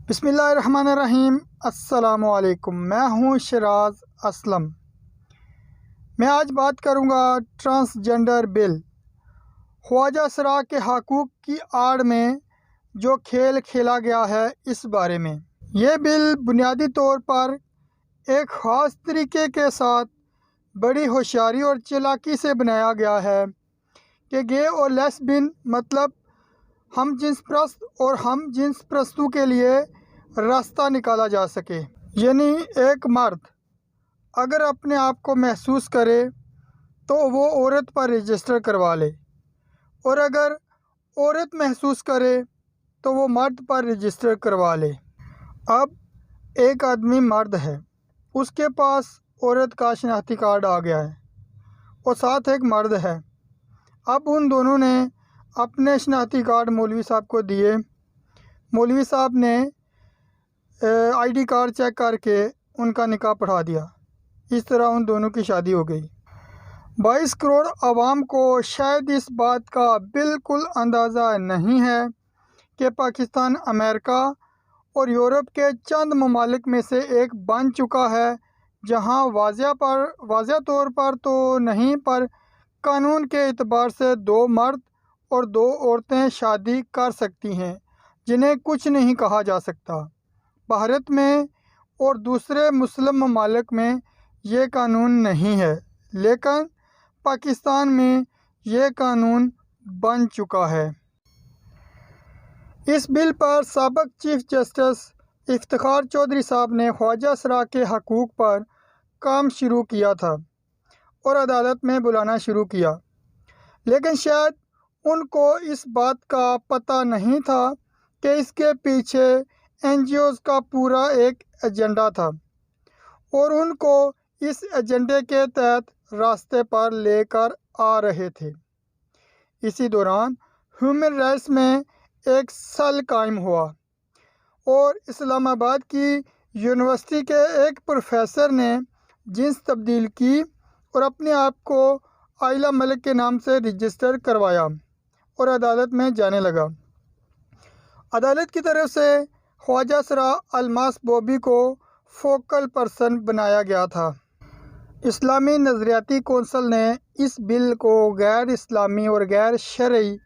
بسم اللہ الرحمن الرحیم۔ السلام علیکم، میں ہوں شراز اسلم۔ میں آج بات کروں گا ٹرانسجنڈر بل، خواجہ سرا کے حقوق کی آڑ میں جو کھیل کھیلا گیا ہے اس بارے میں۔ یہ بل بنیادی طور پر ایک خاص طریقے کے ساتھ بڑی ہوشیاری اور چالاکی سے بنایا گیا ہے کہ گے اور لیسبین مطلب ہم جنس پرست اور ہم جنس پرستوں کے لیے راستہ نکالا جا سکے۔ یعنی ایک مرد اگر اپنے آپ کو محسوس کرے تو وہ عورت پر رجسٹر کروا لے، اور اگر عورت محسوس کرے تو وہ مرد پر رجسٹر کروا لے۔ اب ایک آدمی مرد ہے، اس کے پاس عورت کا شناختی کارڈ آ گیا ہے اور ساتھ ایک مرد ہے۔ اب ان دونوں نے اپنے شناختی کارڈ مولوی صاحب کو دیے، مولوی صاحب نے آئی ڈی کارڈ چیک کر کے ان کا نکاح پڑھا دیا۔ اس طرح ان دونوں کی شادی ہو گئی۔ 22 کروڑ عوام کو شاید اس بات کا بالکل اندازہ نہیں ہے کہ پاکستان امریکہ اور یورپ کے چند ممالک میں سے ایک بن چکا ہے جہاں واضح طور پر تو نہیں پر قانون کے اعتبار سے 2 مرد اور 2 عورتیں شادی کر سکتی ہیں جنہیں کچھ نہیں کہا جا سکتا۔ بھارت میں اور دوسرے مسلم ممالک میں یہ قانون نہیں ہے، لیکن پاکستان میں یہ قانون بن چکا ہے۔ اس بل پر سابق چیف جسٹس افتخار چودھری صاحب نے خواجہ سرا کے حقوق پر کام شروع کیا تھا اور عدالت میں بلانا شروع کیا، لیکن شاید ان کو اس بات کا پتہ نہیں تھا کہ اس کے پیچھے این جی اوز کا پورا ایک ایجنڈا تھا اور ان کو اس ایجنڈے کے تحت راستے پر لے کر آ رہے تھے۔ اسی دوران ہیومن رائٹس میں ایک سیل قائم ہوا اور اسلام آباد کی یونیورسٹی کے ایک پروفیسر نے جنس تبدیل کی اور اپنے آپ کو عائلہ ملک کے نام سے رجسٹر کروایا اور عدالت میں جانے لگا۔ عدالت کی طرف سے خواجہ سرا الماس بوبی کو فوکل پرسن بنایا گیا تھا۔ اسلامی نظریاتی کونسل نے اس بل کو غیر اسلامی اور غیر شرعی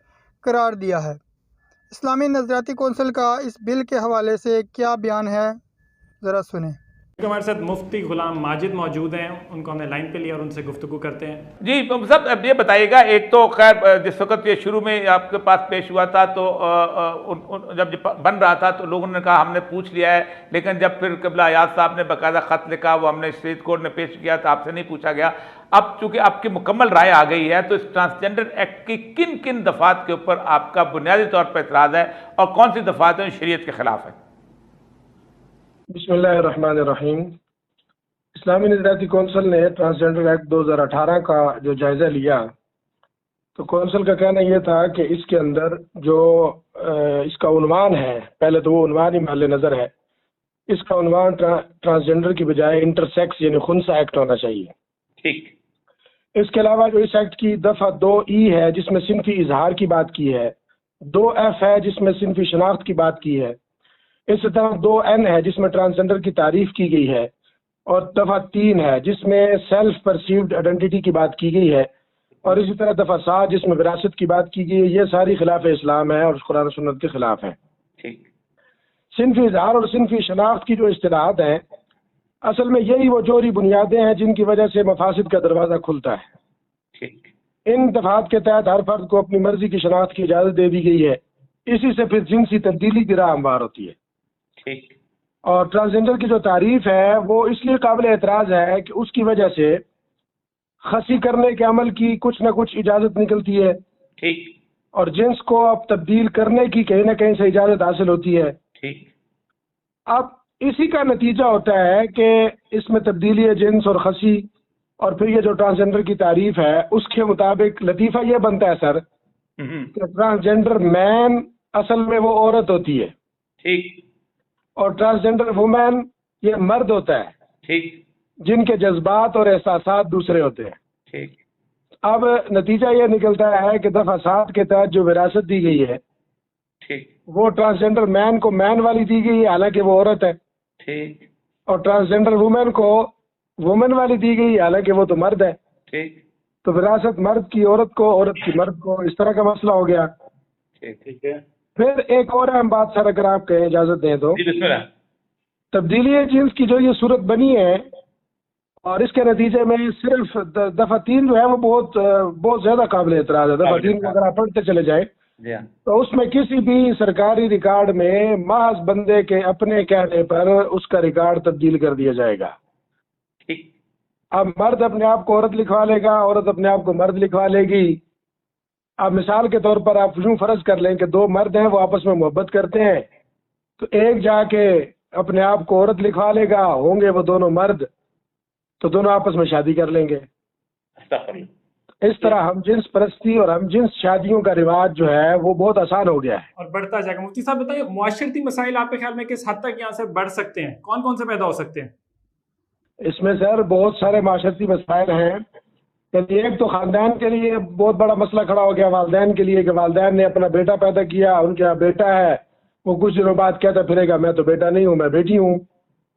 قرار دیا ہے۔ اسلامی نظریاتی کونسل کا اس بل کے حوالے سے کیا بیان ہے، ذرا سنیں۔ ہمارے ساتھ مفتی غلام ماجد موجود ہیں، ان کو ہم نے لائن پہ لیا اور ان سے گفتگو کرتے ہیں۔ جی صاحب، اب یہ بتائیے گا، ایک تو خیر جس وقت یہ شروع میں آپ کے پاس پیش ہوا تھا تو جب بن رہا تھا تو لوگوں نے کہا ہم نے پوچھ لیا ہے، لیکن جب پھر قبلہ ایاز صاحب نے باقاعدہ خط لکھا، وہ ہم نے اسٹیٹ کورٹ نے پیش کیا تھا، آپ سے نہیں پوچھا گیا۔ اب چونکہ آپ کی مکمل رائے آ گئی ہے تو اس ٹرانسجنڈر ایکٹ کی کن کن دفعات کے اوپر آپ کا بنیادی طور پر اعتراض ہے اور کون سی دفعات ہیں شریعت کے خلاف ہیں؟ بسم اللہ الرحمن الرحیم۔ اسلامی نظریاتی کونسل نے ٹرانسجنڈر ایکٹ 2018 کا جو جائزہ لیا تو کونسل کا کہنا یہ تھا کہ اس کے اندر جو اس کا عنوان ہے، پہلے تو وہ عنوان ہی محل نظر ہے، اس کا عنوان ٹرانسجنڈر کی بجائے انٹرسیکس یعنی خنثی ایکٹ ہونا چاہیے۔ ٹھیک۔ اس کے علاوہ جو اس ایکٹ کی دفعہ 2E ہے جس میں صنفی اظہار کی بات کی ہے، 2F ہے جس میں صنفی شناخت کی بات کی ہے، اس طرح 2N ہے جس میں ٹرانسجنڈر کی تعریف کی گئی ہے، اور دفعہ 3 ہے جس میں سیلف پرسیوڈ آئیڈینٹی کی بات کی گئی ہے، اور اسی طرح دفعہ 7 جس میں وراثت کی بات کی گئی ہے۔ یہ ساری خلاف اسلام ہے اور قرآن و سنت کے خلاف ہے۔ ٹھیک۔ صنفی اظہار اور صنفی شناخت کی جو اصطلاحات ہیں، اصل میں یہی وہ جوہری بنیادیں ہیں جن کی وجہ سے مفاسد کا دروازہ کھلتا ہے۔ ٹھیک۔ ان دفعات کے تحت ہر فرد کو اپنی مرضی کی شناخت کی اجازت دے دی گئی ہے، اسی سے پھر جنسی تبدیلی کی راہ ہموار ہوتی ہے۔ ٹھیک۔ اور ٹرانسجنڈر کی جو تعریف ہے وہ اس لیے قابل اعتراض ہے کہ اس کی وجہ سے خسی کرنے کے عمل کی کچھ نہ کچھ اجازت نکلتی ہے، ٹھیک، اور جنس کو اب تبدیل کرنے کی کہیں نہ کہیں سے اجازت حاصل ہوتی ہے۔ ٹھیک۔ اب اسی کا نتیجہ ہوتا ہے کہ اس میں تبدیلی جنس اور خسی، اور پھر یہ جو ٹرانسجنڈر کی تعریف ہے اس کے مطابق لطیفہ یہ بنتا ہے سر کہ ٹرانسجنڈر مین اصل میں وہ عورت ہوتی ہے، ٹھیک، اور ٹرانسجنڈر وومین یہ مرد ہوتا ہے، ٹھیک، جن کے جذبات اور احساسات دوسرے ہوتے ہیں۔ ٹھیک۔ اب نتیجہ یہ نکلتا ہے کہ دفعہ 7 کے تحت جو وراثت دی گئی ہے ٹھیک وہ ٹرانسجنڈر مین کو مین والی دی گئی حالانکہ وہ عورت ہے، ٹھیک اور ٹرانسجنڈر وومن کو وومن والی دی گئی حالانکہ وہ تو مرد ہے. ٹھیک تو وراثت مرد کی عورت کو، عورت کی مرد کو، اس طرح کا مسئلہ ہو گیا. ٹھیک ہے. پھر ایک اور اہم بات سر اگر آپ کہیں اجازت دیں تو، جی بسم اللہ. تبدیلی جنس کی جو یہ صورت بنی ہے اور اس کے نتیجے میں صرف دفعہ 3 جو ہے وہ بہت زیادہ قابل اعتراض ہے. دفعہ 3 کو اگر آپ پڑھتے چلے جائیں جی ہاں. تو اس میں کسی بھی سرکاری ریکارڈ میں محض بندے کے اپنے کہنے پر اس کا ریکارڈ تبدیل کر دیا جائے گا. ٹھیک. اب مرد اپنے آپ کو عورت لکھوا لے گا، عورت اپنے آپ کو مرد لکھوا لے گی. اب مثال کے طور پر آپ یوں فرض کر لیں کہ 2 مرد ہیں، وہ آپس میں محبت کرتے ہیں، تو ایک جا کے اپنے آپ کو عورت لکھوا لے گا، ہوں گے وہ دونوں مرد، تو دونوں آپس میں شادی کر لیں گے. استغفر اللہ. اس طرح ہم جنس پرستی اور ہم جنس شادیوں کا رواج جو ہے وہ بہت آسان ہو گیا ہے اور بڑھتا جائے گا. مفتی صاحب بتائیے، معاشرتی مسائل آپ کے خیال میں کس حد تک یہاں سے بڑھ سکتے ہیں؟ کون کون سے پیدا ہو سکتے ہیں؟ اس میں سر بہت سارے معاشرتی مسائل ہیں. یعنی ایک تو خاندان کے لیے بہت بڑا مسئلہ کھڑا ہو گیا، والدین کے لیے، کہ والدین نے اپنا بیٹا پیدا کیا، ان کے یہاں بیٹا ہے، وہ کچھ دنوں بعد کہتا پھرے گا میں تو بیٹا نہیں ہوں، میں بیٹی ہوں.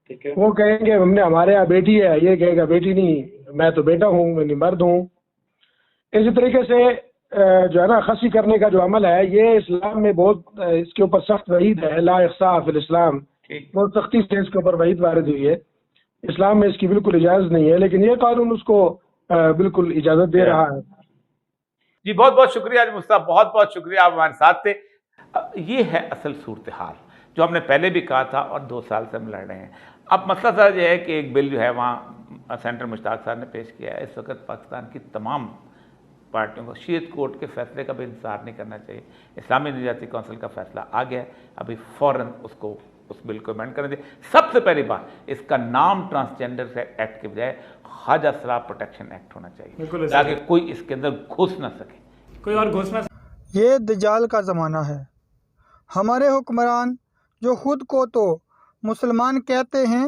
ٹھیک ہے. وہ کہیں گے ہم نے ہمارے یہاں بیٹی ہے، یہ کہے گا بیٹی نہیں میں تو بیٹا ہوں، میں مرد ہوں. اسی طریقے سے جو ہے نا خصی کرنے کا جو عمل ہے یہ اسلام میں بہت اس کے اوپر سخت وعید ہے. لا اخصاء فی الاسلام، بہت سختی سے اس کے اوپر وعید وارد ہوئی ہے. اسلام میں اس کی بالکل اجازت نہیں ہے، لیکن یہ قانون اس کو بالکل اجازت دے رہا ہے. جی بہت بہت شکریہ جی مصطفیٰ، بہت بہت شکریہ، آپ ہمارے ساتھ تھے. یہ ہے اصل صورتحال جو ہم نے پہلے بھی کہا تھا اور 2 سال سے ہم لڑ رہے ہیں. اب مسئلہ سر یہ ہے کہ ایک بل جو ہے وہاں سینٹر مشتاق صاحب نے پیش کیا ہے. اس وقت پاکستان کی تمام پارٹیوں کو شیعہ کورٹ کے فیصلے کا بھی انتظار نہیں کرنا چاہیے. اسلامی نجاتی کونسل کا فیصلہ آ گیا ہے، ابھی فوراً اس بل کو امینڈ کرنے دیں. سب سے پہلی بات، اس کا نام ٹرانسجنڈر ایکٹ کے بجائے خواجہ سرا پروٹیکشن ایکٹ ہونا چاہیے تاکہ کوئی اس کے اندر گھس نہ سکے، کوئی اور گھس نہ. یہ دجال کا زمانہ ہے. ہمارے حکمران جو خود کو تو مسلمان کہتے ہیں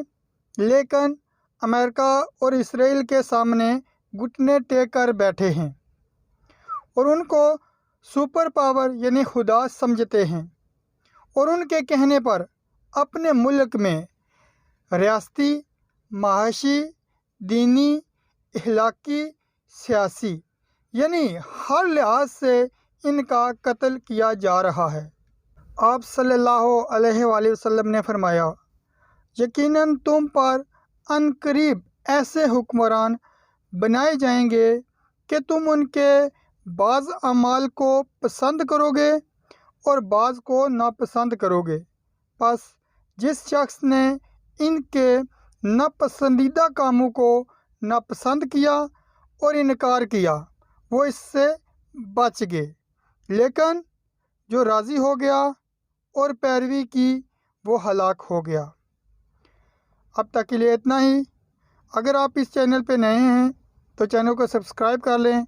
لیکن امریکہ اور اسرائیل کے سامنے گھٹنے ٹیک کر بیٹھے ہیں اور ان کو سپر پاور یعنی خدا سمجھتے ہیں، اور ان کے کہنے پر اپنے ملک میں ریاستی، معاشی، دینی، اخلاقی، سیاسی یعنی ہر لحاظ سے ان کا قتل کیا جا رہا ہے. آپ صلی اللہ علیہ وآلہ وسلم نے فرمایا، یقیناً تم پر ان قریب ایسے حکمران بنائے جائیں گے کہ تم ان کے بعض اعمال کو پسند کرو گے اور بعض کو ناپسند کرو گے. پس جس شخص نے ان کے ناپسندیدہ کاموں کو ناپسند کیا اور انکار کیا وہ اس سے بچ گئے، لیکن جو راضی ہو گیا اور پیروی کی وہ ہلاک ہو گیا. اب تک کے لیے اتنا ہی. اگر آپ اس چینل پہ نئے ہیں تو چینل کو سبسکرائب کر لیں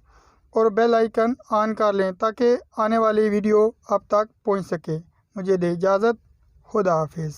اور بیل آئیکن آن کر لیں تاکہ آنے والی ویڈیو آپ تک پہنچ سکے. مجھے دے اجازت. خدا حافظ.